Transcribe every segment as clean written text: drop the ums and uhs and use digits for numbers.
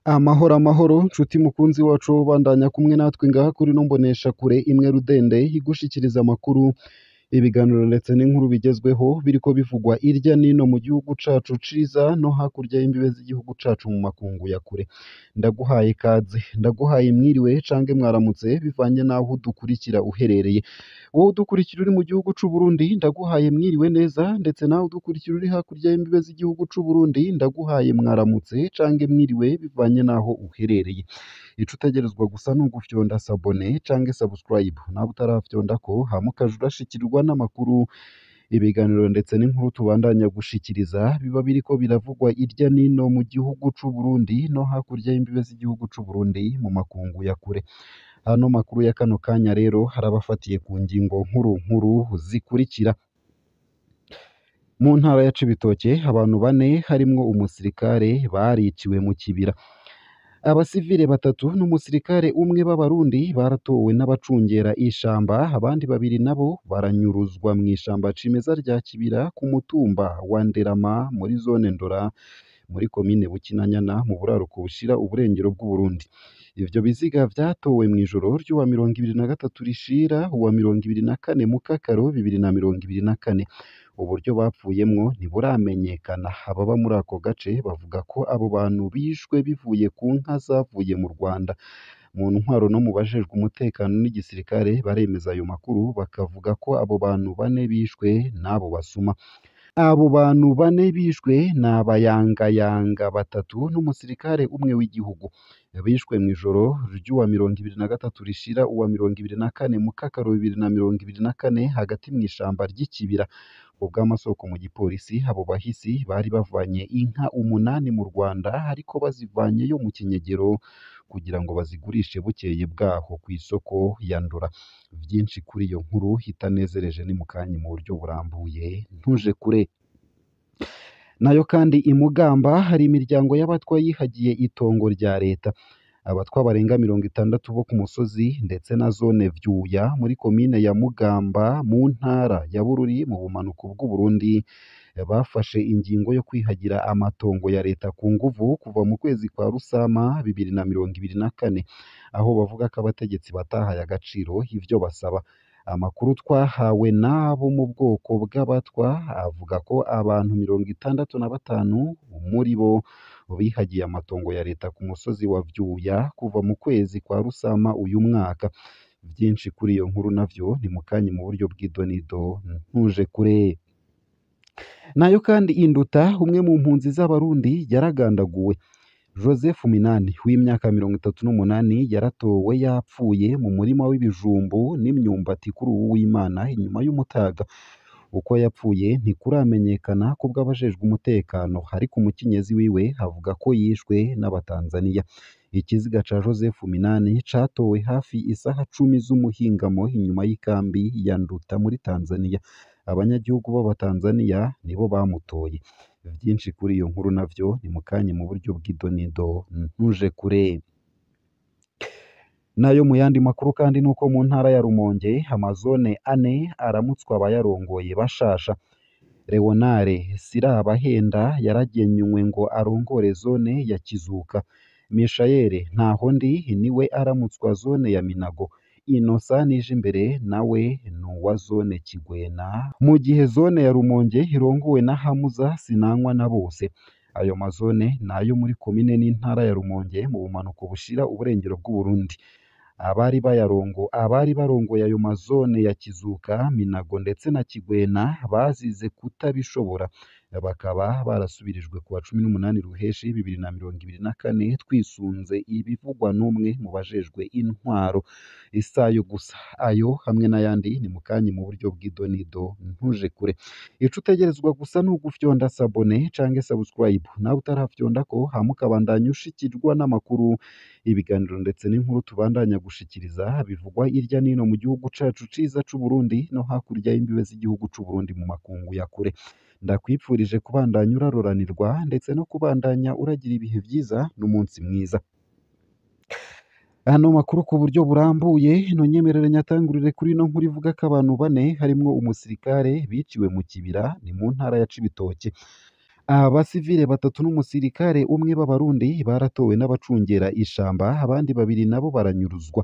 Amahoro amahoro nshuti mukunzi wacu bandanya kumwe natwe ngaha kuri no mbonesha kure imwe rudende igushikiriza amakuru ibiganiro ndetse n'inkuru bigezweho biriko bivugwa irya nino mu gihugu cacu ciza no hakurya y'imbibe z'igihugu cacu mu makungu ya kure ndaguhaye ikaze ndaguhaye mwiriwe cange mwaramutse bivanye naho udukurikira uherereye wowe udukurikira uri mu gihugu c'u Burundi ndaguhaye mwiriwe neza ndetse nawe udukurikira uri hakurya y'imbibe z'igihugu c'u Burundi ndaguhaye mwaramutse cange mwiriwe bivanye naho uherereye ico utegerezwa gusa ni ugufyonda sabone cange subscribe nawe utarafyondako hama ukaja urashikirwa n'amakuru ibiganiro ndetse n'inkuru tubandanya gushikiriza biba biriko biravugwa irya nino mu gihugu c'u Burundi no hakurya y'imbibe z'igihugu c'u Burundi mu makungu ya kure hano makuru ya kano kanya rero harabafatiye ku ngingo nkuru zikurikira mu ntara ya Cibitoke abantu bane harimwo umusirikare bariciwe mu kibira abasivile batatu n'umusirikare umwe b'abarundi baratowe n'abacungera ishamba abandi babiri nabo baranyuruzwa mu ishamba cimeza rya Kibira ku mutumba wa Nderama muri zone Ndora muri komine Bukinanyana mu buraruko bushira uburengero bw'u Burundi ivyo biziga vyatowe mu ijoro ry'uwa 2023 rishira uwa 2024 mu Kakaro 2024 uburyo bapfuyemwo ntiburamenyekana ababa muri ako gace bavuga ko abo bantu bishwe bivuye ku nka zavuye mu Rwanda mu ntwaro no mu bajejwe umutekano n'igisirikare baremeza ayo makuru bakavuga ko abo bantu bane bishwe n'abo basuma abo bantu bane bishwe n'abayangayanga batatu n'umusirikare umwe w'igihugu bishwe mu ijoro ry'uwa 2023 rishira uwa 2024 mu Kakaro 2024 hagati mu ishamba ry'ikibira ubw'amasoko mu gipolisi abo bahisi bari bavanye inka 8 mu Rwanda ariko bazivanyeyo mu kinyegero kugira ngo bazigurishe bukeye bwaho ku isoko ya Ndora byinshi kuri iyo nkuru hitanezereje ni mukanye mu buryo burambuye ntuje kure nayo kandi imugamba hari imiryango y'abatwa yihagiye itongo rya leta abatwa barenga 60 bo ku musozi ndetse na zone Vyuya muri komine ya Mugamba mu ntara ya Bururi mu bumanuko bw'u Burundi bafashe ingingo yo kwihagira amatongo ya leta ku nguvu kuva mu kwezi kwa Rusama 2024 aho bavuga ko abategetsi batahaye agaciro ivyo basaba amakuru twahawe nabo mu bwoko bw'abatwa avuga ko abantu 65 muri bo bihagiye amatongo ya leta ku musozi wa Vyuya kuva mu kwezi kwa Rusama uyu mwaka byinshi kuri iyo nkuru navyo ni mukanye mu buryo bw'idonido ntuje kure nayo kandi induta umwe mu mpunzi z'abarundi yaragandaguwe Joseph Minani w'imyaka 38 yaratowe yapfuye mu murima w'ibijumbu n'imyumbati kuri uw'Imana inyuma y'umutaga uko yapfuye ntikuramenyekana kubwo abajejwe umutekano ariko umukenyezi wiwe avuga ko yishwe n'abatanzania ikiziga ca Joseph Minani catowe hafi isaha 10 z'umuhingamo inyuma y'ikambi ya Nduta muri Tanzania abanyagihugu b'abatanzania nibo bamutoye byinshi kuri iyo nkuru navyo ni mukanye mu buryo bw'idonido ntuje kure nayo mu yandi makuru kandi nuko mu ntara ya Rumonge amazone 4 aramutswa abayarongoye bashasha Leonare Sirabahenda yaragenywe ngo arongore zone ya Kizuka Mishayere Ntahondi niwe aramutswa zone ya Minago Innocent Nijimbere nawe nuwa zone Kigwena mu gihe zone ya Rumonge irongowe na Hamuza Sinanywa na bose ayo mazone nayo muri komine n'intara ya Rumonge mu bumanuko bushira uburengero bw'u Burundi abari barongoye ayo mazone ya Kizuka Minago ndetse na Kigwena bazize kutabishobora bakaba barasubirijwe ku wa 18 ruheshi 2024 twisunze ibivugwa n'umwe mu bajejwe intwaro isayo gusa ayo hamwe n'ayandi ni mukanye mu buryo bw'idonido ntuje kure ico utegerezwa gusa n'ugufyonda sabone cange subscribe nawe utarafyondako hamukabandanya ushikirwa n'amakuru ibiganiro ndetse n'inkuru tubandanya gushikiriza bivugwa irya nino mu gihugu cacu ciza c'u Burundi no hakurya y'imbibe z'igihugu c'u Burundi mu makungu ya kure ndakwipfurije kubandanya uraroranirwa ndetse no kubandanya uragira ibihe byiza n'umunsi mwiza Ano makuru ku buryo burambuye nonyemerere nyatangurire kuri ino nkuru ivuga ko abantu bane harimwo umusirikare biciwe mu kibira ni mu ntara ya Cibitoke. Abasivile batatu n'umusirikare umwe b'abarundi baratowe n'abacungera ishamba abandi babiri nabo baranyuruzwa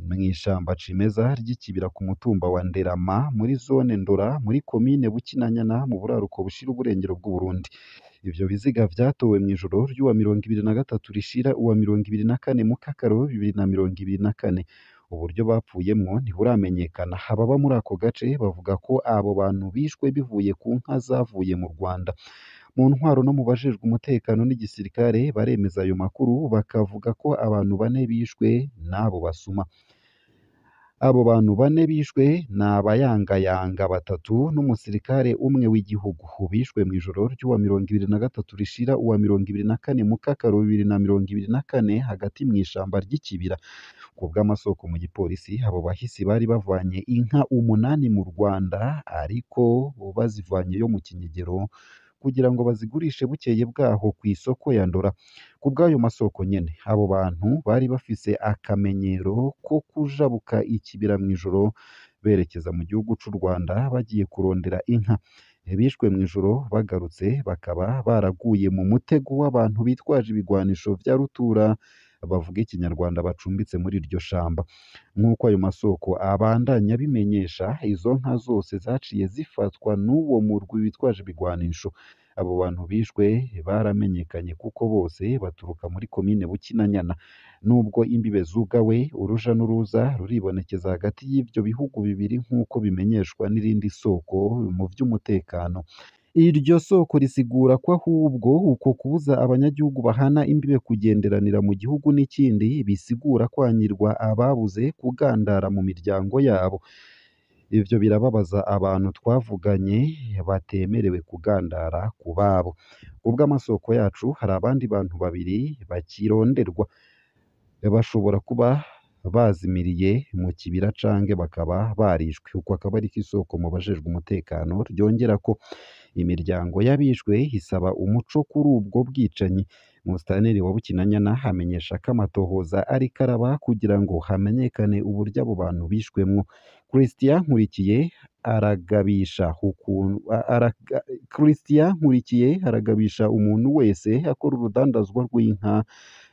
mw'ishamba cimeza ry'ikibira ku mutumba wa Nderama muri zone Ndora muri komine Bukinanyana mu buraruko bushira uburengero bw'Uburundi. Ivyo biziga vyatowe mw'ijoro ry'uwa 23 rishira uwa 24 Mukakaro 2024. Uburyo bapfuyemwo ntiburamenyekana. Ababa muri ako gace bavuga ko abo bantu bishwe bivuye ku nka zavuye mu Rwanda. Mu ntwaro no mu bajejwe umutekano n'igisirikare baremeza ayo makuru bakavuga ko abantu bane bishwe n'abo basuma. Abo bantu bane bishwe ni abayangayanga batatu n'umusirikare umwe w'igihugu bishwe mw'ijoro ry'uwa 23 rishira uwa 24 Mukakaro 2024 hagati mw'ishamba ry'ikibira. Ku bw'amasoko mu gipolisi abo bahisi bari bavanye inka 8 mu Rwanda ariko bazivanyeyo mu kinyegero kugira ngo bazigurishe bukeye bwaho ku isoko ya Ndora. Ku bw'ayo masoko nyene abo bantu bari bafise akamenyero ko kujabuka ikibira mw'ijoro berekeza mu gihugu c'u Rwanda bagiye kurondera inka. Bishwe mw'ijoro bagarutse bakaba baraguye mu mutego w'abantu bitwaje ibigwanisho vya rutura bavuga ikinyarwanda bacumbitse muri iryo shamba. Nk'uko ayo masoko abandanya bimenyesha, izo nka zose zaciye zifatwa n'uwo murwi witwaje ibigwanisho. Abo bantu bishwe baramenyekanye kuko bose baturuka muri komine Bukinanyana. Nubwo imbibe zugawe, uruja n'uruza ruribonekeza hagati y'ivyo bihugu bibiri nk'uko bimenyeshwa n'irindi soko mu vy'umutekano. Iryo soko risigura ko ahubwo uko kubuza abanyagihugu bahana imbibe kugenderanira mu gihugu n'ikindi bisigura kwanyirwa ababuze kugandara mu miryango yabo. Ivyo birababaza abantu twavuganye batemerewe kugandara ku babo. Ubw'amasoko yacu hari abandi bantu babiri bakironderwa bashobora kuba bazimiriye mu kibira canke bakaba barishwe. Uko akaba ariko isoko mu bajejwe umutekano ryongera ko imiryango y'abishwe isaba umuco kuri ubwo bwicanyi. Musitanteri wa Bukinanyana hamenyesha ko amatohoza ariko araba kugira ngo hamenyekane uburyo abo bantu bishwemwo. Christian Nkurikiye aragabisha umuntu wese akora urudandazwa rw'inka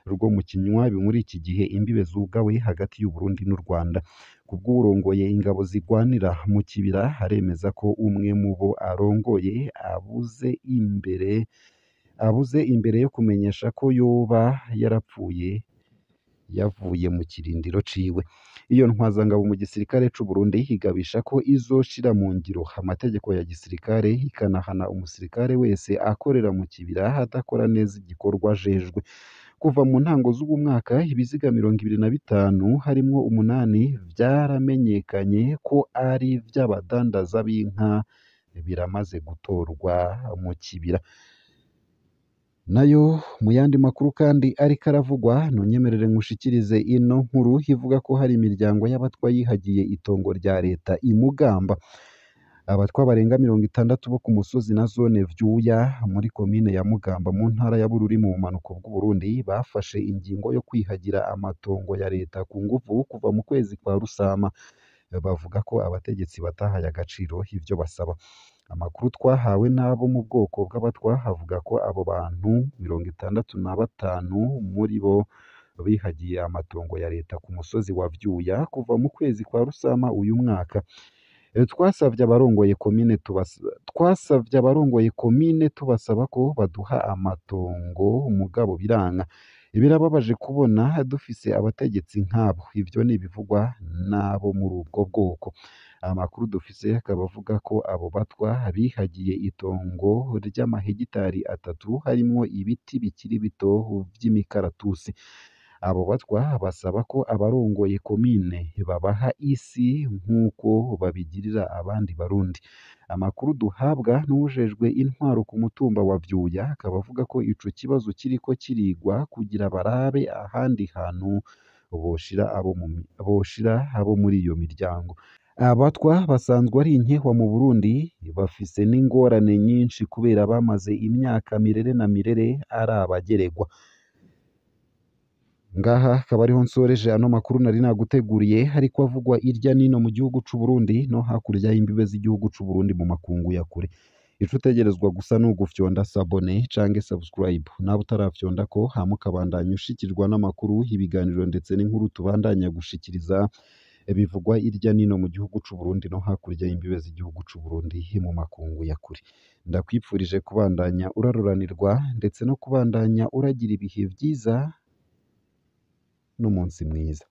rwo mu kinywabi muri iki gihe imbibe zugawe hagati y'u Burundi n'u Rwanda. Kubw'urongoye ingabo zigwanira mu kibira aremeza ko umwe mu bo arongoye abuze imbere yo kumenyesha ko yoba yarapfuye yavuye mu kirindiro ciwe. Iyo ntwazangabo mu gisirikare c'u Burundi igabisha ko izoshira mu ngiro amategeko ya gisirikare ikanahana umusirikare wese akorera mu kibira adakora neza igikorwa ajejwe. Kuva mu ntango z'ubu mwaka ibiziga 25 harimwo 8 vyaramenyekanye ko ari vy'abadandaza b'inka biramaze gutorwa mu kibira. Nayo mu yandi makuru kandi ariko aravugwa nonyemerere nkushikirize ino nkuru ivuga ko hari imiryango y'abatwa yihagiye itongo rya leta i Mugamba. Abatwa barenga 60 bo ku musozi na zone Vyuya muri komine ya Mugamba mu ntara ya Bururi mu bumanuko bw'u Burundi bafashe ingingo yo kwihagira amatongo ya leta ku nguvu kuva mu kwezi kwa Rusama. Bavuga ko abategetsi batahaye agaciro ivyo basaba. Amakuru twahawe n'abo mu bwoko bw'abatwa havuga ko abo bantu 65 muri bo bihagiye amatongo ya leta ku musozi wa Vyuya kuva mu kwezi kwa Rusama uyu mwaka. Twasavye abarongoye komine tubasaba ko baduha amatongo mugabo biranka. Birababaje kubona dufise abategetsi nk'abo. Ivyo ni ibivugwa n'abo muri ubwo bwoko. Amakuru dufise akaba avuga ko abo batwa bihagiye itongo ry'amahegitari 3 harimwo ibiti bikiri bito vy'imikaratusi. Abo batwa basaba ko abarongoye komine babaha isi nk'uko babigirira abandi barundi. Amakuru duhabwa n'uwujejwe intwaro ku mutumba wa Vyuya akaba avuga ko ico kibazo kiriko kirigwa kugira barabe ahandi hantu boshira abo muri iyo miryango. Abatwa basanzwe ari inkehwa mu Burundi bafise n'ingorane nyinshi kubera bamaze imyaka mirere na mirere ari abageregwa. ngaha akaba ariho nsoreje ano makuru nari naguteguriye ariko avugwa irya nino mu gihugu c'u Burundi no hakurya y'imbibe z'igihugu c'u Burundi mu makungu ya kure. Ico utegerezwa gusa ni ugufyonda sabone canke subscribe nawe utarafyonda ko hama ukabandanya ushikirwa n'amakuru ibiganiro ndetse n'inkuru tubandanya gushikiriza bivugwa irya nino mu gihugu c'u Burundi no hakurya y'imbibe z'igihugu c'u Burundi mu makungu ya kure. Ndakwipfurije kubandanya uraruranirwa ndetse no kubandanya uragira ibihe vyiza n'umunsi mwiza.